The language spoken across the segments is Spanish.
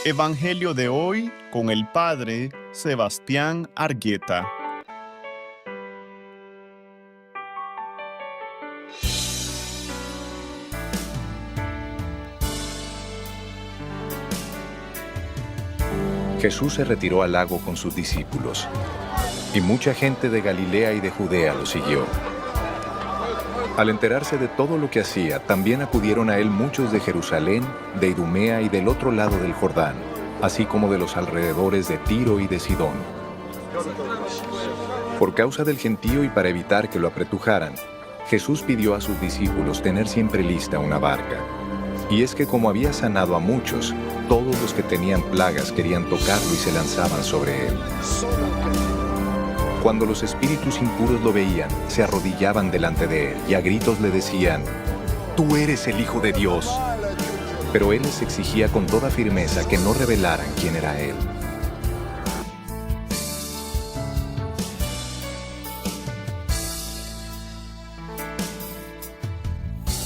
Evangelio de hoy con el Padre Sebastián Argueta. Jesús se retiró al lago con sus discípulos, y mucha gente de Galilea y de Judea lo siguió. Al enterarse de todo lo que hacía, también acudieron a él muchos de Jerusalén, de Idumea y del otro lado del Jordán, así como de los alrededores de Tiro y de Sidón. Por causa del gentío y para evitar que lo apretujaran, Jesús pidió a sus discípulos tener siempre lista una barca. Y es que como había sanado a muchos, todos los que tenían plagas querían tocarlo y se lanzaban sobre él. Cuando los espíritus impuros lo veían, se arrodillaban delante de él y a gritos le decían: «Tú eres el Hijo de Dios». Pero él les exigía con toda firmeza que no revelaran quién era él.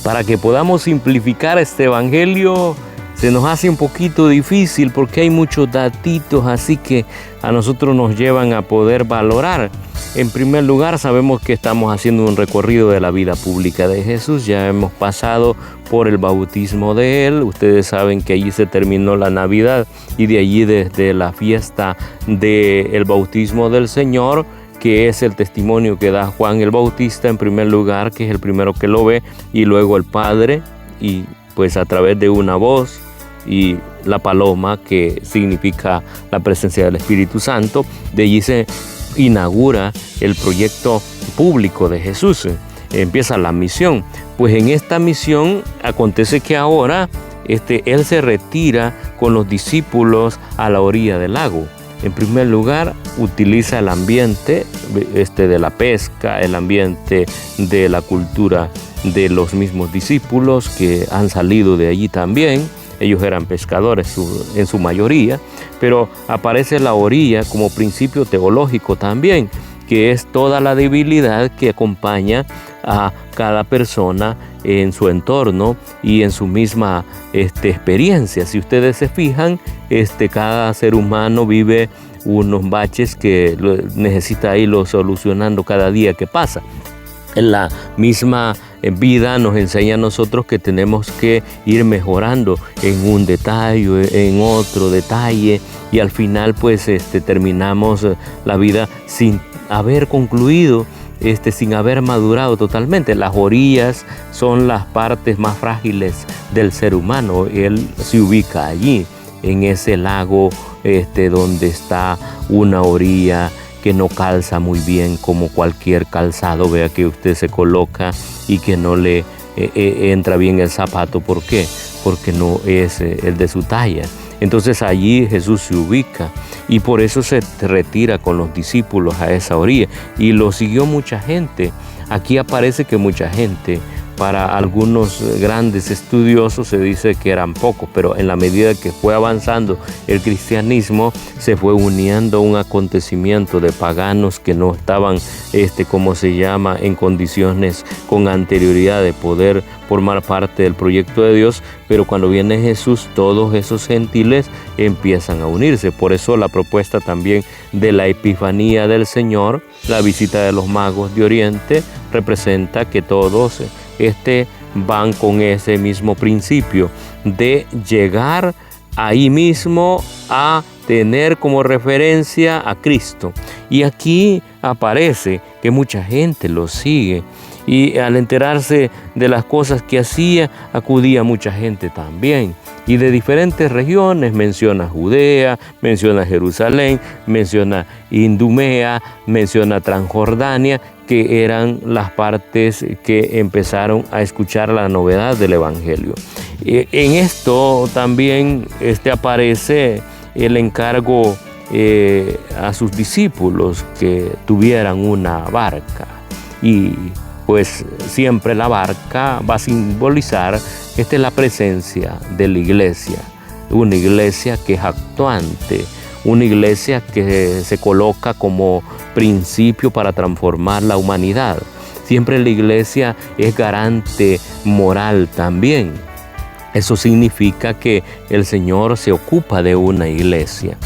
Para que podamos simplificar este evangelio, se nos hace un poquito difícil porque hay muchos datitos así que a nosotros nos llevan a poder valorar. En primer lugar, sabemos que estamos haciendo un recorrido de la vida pública de Jesús. Ya hemos pasado por el bautismo de él. Ustedes saben que allí se terminó la Navidad y de allí desde la fiesta del bautismo del Señor, que es el testimonio que da Juan el Bautista en primer lugar, que es el primero que lo ve, y luego el Padre, y pues a través de una voz y la paloma, que significa la presencia del Espíritu Santo. De allí se inaugura el proyecto público de Jesús, empieza la misión. Pues en esta misión acontece que ahora él se retira con los discípulos a la orilla del lago. En primer lugar, utiliza el ambiente de la pesca, el ambiente de la cultura de los mismos discípulos que han salido de allí también. Ellos eran pescadores en su mayoría, pero aparece la orilla como principio teológico también, que es toda la debilidad que acompaña a cada persona en su entorno y en su misma experiencia. Si ustedes se fijan, cada ser humano vive unos baches que necesita irlo solucionando cada día que pasa. En la misma vida nos enseña a nosotros que tenemos que ir mejorando en un detalle, en otro detalle, y al final pues terminamos la vida sin haber concluido, sin haber madurado totalmente. Las orillas son las partes más frágiles del ser humano. Él se ubica allí, en ese lago donde está una orilla que no calza muy bien como cualquier calzado, vea, que usted se coloca y que no le entra bien el zapato. ¿Por qué? Porque no es el de su talla. Entonces allí Jesús se ubica y por eso se retira con los discípulos a esa orilla y lo siguió mucha gente. Aquí aparece que mucha gente. Para algunos grandes estudiosos se dice que eran pocos, pero en la medida que fue avanzando el cristianismo, se fue uniendo un acontecimiento de paganos que no estaban, en condiciones con anterioridad de poder formar parte del proyecto de Dios, pero cuando viene Jesús, todos esos gentiles empiezan a unirse. Por eso la propuesta también de la Epifanía del Señor, la visita de los magos de Oriente, representa que todos van con ese mismo principio de llegar ahí mismo a tener como referencia a Cristo. Y aquí aparece que mucha gente lo sigue y al enterarse de las cosas que hacía, acudía mucha gente también. Y de diferentes regiones, menciona Judea, menciona Jerusalén, menciona Idumea, menciona Transjordania, que eran las partes que empezaron a escuchar la novedad del Evangelio. En esto también aparece el encargo a sus discípulos que tuvieran una barca. Y pues siempre la barca va a simbolizar la presencia de la iglesia, una iglesia que es actuante, una iglesia que se coloca como principio para transformar la humanidad. Siempre la iglesia es garante moral también. Eso significa que el Señor se ocupa de una iglesia.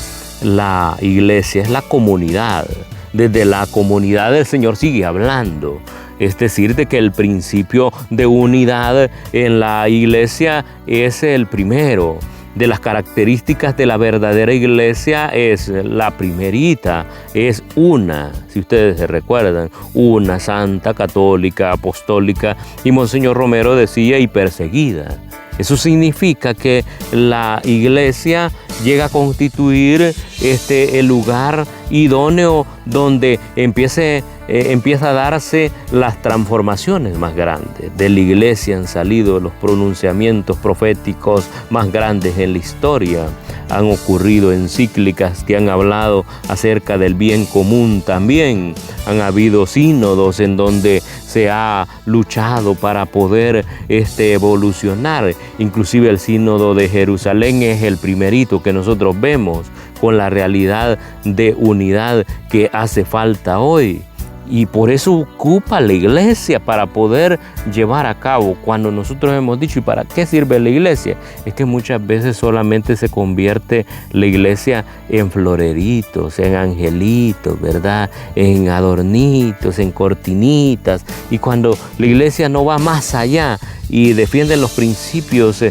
La iglesia es la comunidad. Desde la comunidad el Señor sigue hablando. Es decir, de que el principio de unidad en la iglesia es el primero. De las características de la verdadera iglesia es la primerita, es una, si ustedes se recuerdan, una, santa, católica, apostólica, y Monseñor Romero decía, y perseguida. Eso significa que la iglesia llega a constituir el lugar idóneo donde empieza a darse las transformaciones más grandes. De la iglesia han salido los pronunciamientos proféticos más grandes en la historia. Han ocurrido encíclicas que han hablado acerca del bien común también. Han habido sínodos en donde se ha luchado para poder evolucionar. Inclusive el sínodo de Jerusalén es el primerito que nosotros vemos con la realidad de unidad que hace falta hoy. Y por eso ocupa la iglesia para poder llevar a cabo. Cuando nosotros hemos dicho, ¿y para qué sirve la iglesia? Es que muchas veces solamente se convierte la iglesia en floreritos, en angelitos, ¿verdad? En adornitos, en cortinitas. Y cuando la iglesia no va más allá y defiende los principios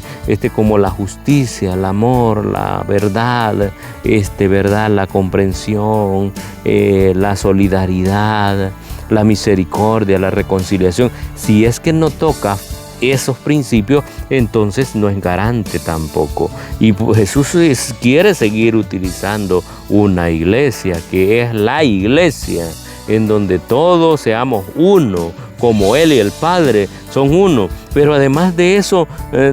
como la justicia, el amor, la verdad, ¿verdad? La comprensión, la solidaridad, la misericordia, la reconciliación. Si es que no toca esos principios, entonces no es garante tampoco. Y Jesús quiere seguir utilizando una iglesia, que es la iglesia, en donde todos seamos uno, como Él y el Padre son uno. Pero además de eso,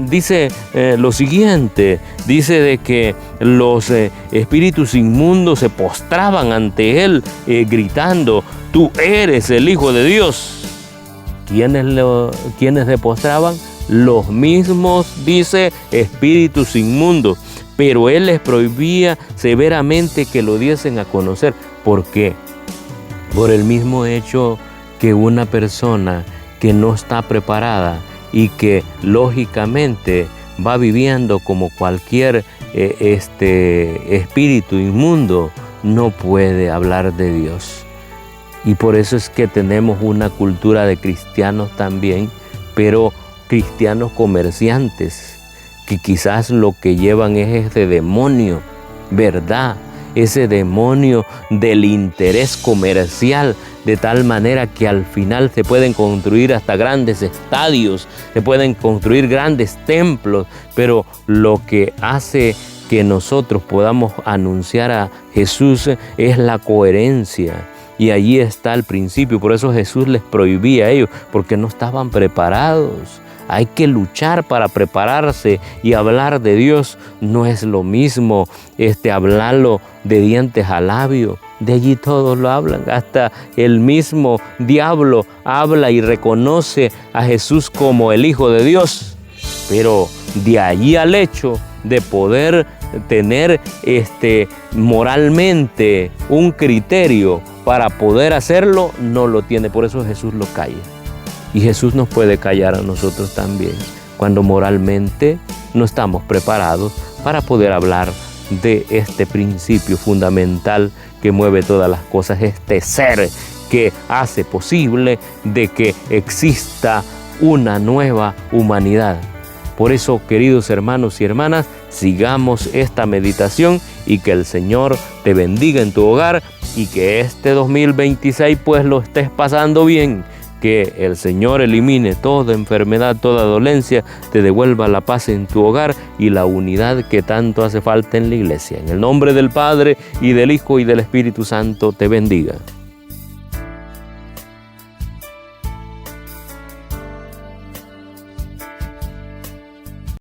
dice lo siguiente, dice de que los espíritus inmundos se postraban ante Él, gritando, tú eres el Hijo de Dios. ¿Quiénes se postraban? Los mismos, dice, espíritus inmundos. Pero Él les prohibía severamente que lo diesen a conocer. ¿Por qué? Por el mismo hecho que una persona que no está preparada y que lógicamente va viviendo como cualquier espíritu inmundo, no puede hablar de Dios. Y por eso es que tenemos una cultura de cristianos también, pero cristianos comerciantes, que quizás lo que llevan es ese demonio, ¿verdad? Ese demonio del interés comercial, de tal manera que al final se pueden construir hasta grandes estadios, se pueden construir grandes templos, pero lo que hace que nosotros podamos anunciar a Jesús es la coherencia. Y allí está el principio. Por eso Jesús les prohibía a ellos, porque no estaban preparados. Hay que luchar para prepararse, y hablar de Dios no es lo mismo hablarlo de dientes a labio. De allí todos lo hablan, hasta el mismo diablo habla y reconoce a Jesús como el Hijo de Dios. Pero de allí al hecho de poder tener moralmente un criterio para poder hacerlo, no lo tiene. Por eso Jesús lo calla. Y Jesús nos puede callar a nosotros también, cuando moralmente no estamos preparados para poder hablar de este principio fundamental que mueve todas las cosas, este ser que hace posible de que exista una nueva humanidad. Por eso, queridos hermanos y hermanas, sigamos esta meditación, y que el Señor te bendiga en tu hogar, y que este 2026 pues lo estés pasando bien. Que el Señor elimine toda enfermedad, toda dolencia, te devuelva la paz en tu hogar y la unidad que tanto hace falta en la iglesia. En el nombre del Padre, y del Hijo, y del Espíritu Santo, te bendiga.